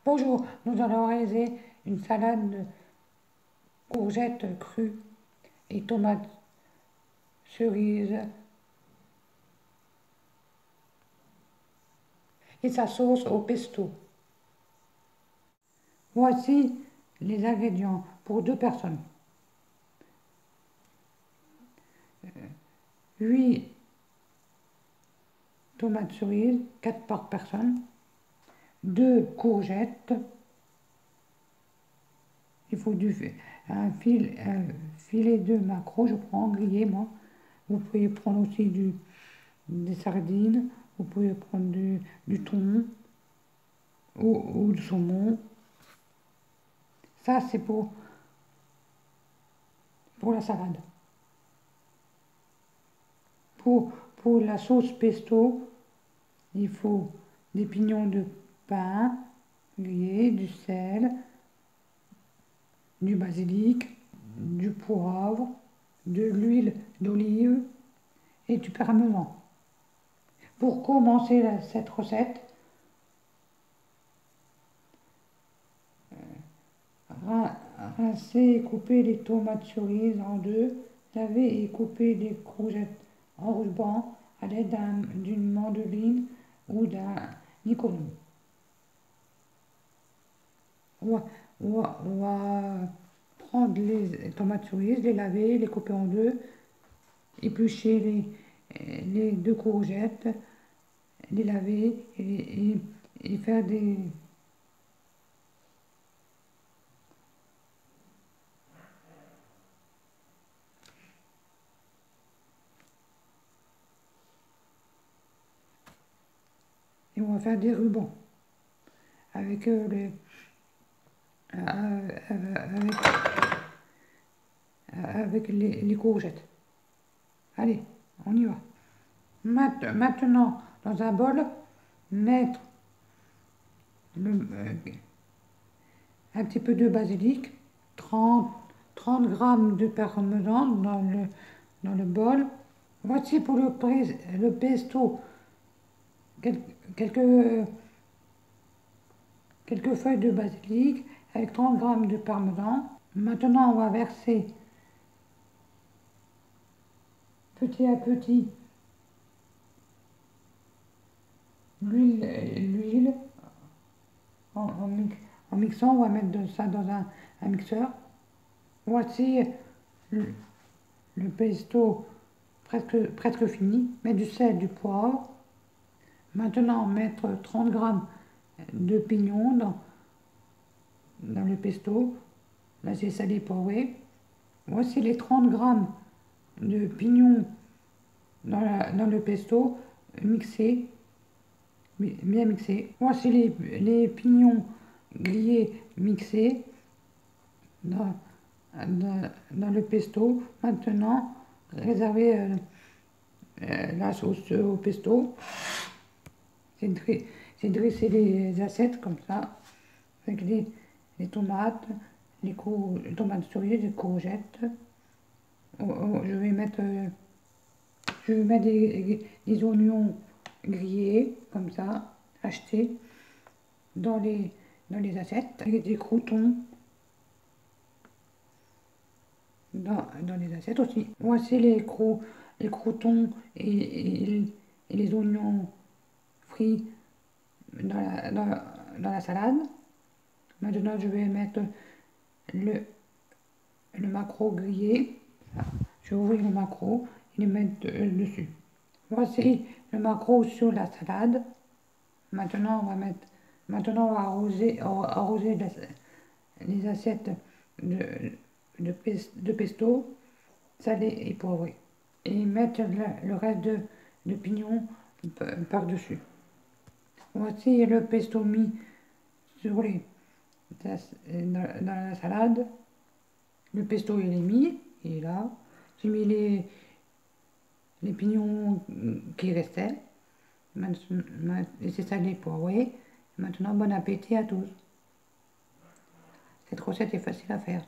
Bonjour, nous allons réaliser une salade de courgettes crues et tomates cerises et sa sauce au pesto. Voici les ingrédients pour 2 personnes. 8 tomates cerises, 4 par personne, 2 courgettes, il faut un filet de maquereau, je prends grillé moi. Vous pouvez prendre aussi des sardines, vous pouvez prendre du thon ou du saumon. Ça, c'est pour la salade. Pour la sauce pesto, il faut des pignons de pain grillés, du sel, du basilic, du poivre, de l'huile d'olive et du parmesan. Pour commencer cette recette, rincer et couper les tomates cerises en deux, laver et couper les courgettes en ruban à l'aide d'une mandoline ou d'un nicolon. On va prendre les tomates cerises, les laver, les couper en deux, éplucher les 2 courgettes, les laver et faire des... Et on va faire des rubans avec avec les courgettes. Allez, on y va. Maintenant, dans un bol, mettre un petit peu de basilic, 30 grammes de parmesan dans le bol. Voici pour le pesto quelques feuilles de basilic avec 30 grammes de parmesan. Maintenant, on va verser petit à petit l'huile en mixant. On va mettre ça dans un mixeur. Voici le pesto presque fini. Mettre du sel, du poivre. Maintenant, mettre 30 grammes de pignons dans le pesto. Là, c'est salé poivré. Voici les 30 grammes de pignons dans le pesto mixé, bien mixé. Voici les pignons grillés mixés dans le pesto. Maintenant, réservez la sauce au pesto. C'est dresser les assiettes comme ça, avec les tomates, les tomates cerises, les courgettes. Je vais mettre des oignons grillés, comme ça, achetés dans les assiettes, avec des croûtons dans les assiettes aussi. Voici les croûtons et les oignons frits dans la salade. Maintenant, je vais mettre le maquereau grillé. Je vais ouvrir le maquereau et le mettre dessus. Voici le maquereau sur la salade. Maintenant, on va arroser les assiettes de pesto salé et poivré. Et mettre le reste de pignon par-dessus. Voici le pesto mis sur dans la salade. Le pesto il est mis, il est là. J'ai mis les pignons qui restaient. Et c'est salé poivré. Maintenant, bon appétit à tous. Cette recette est facile à faire.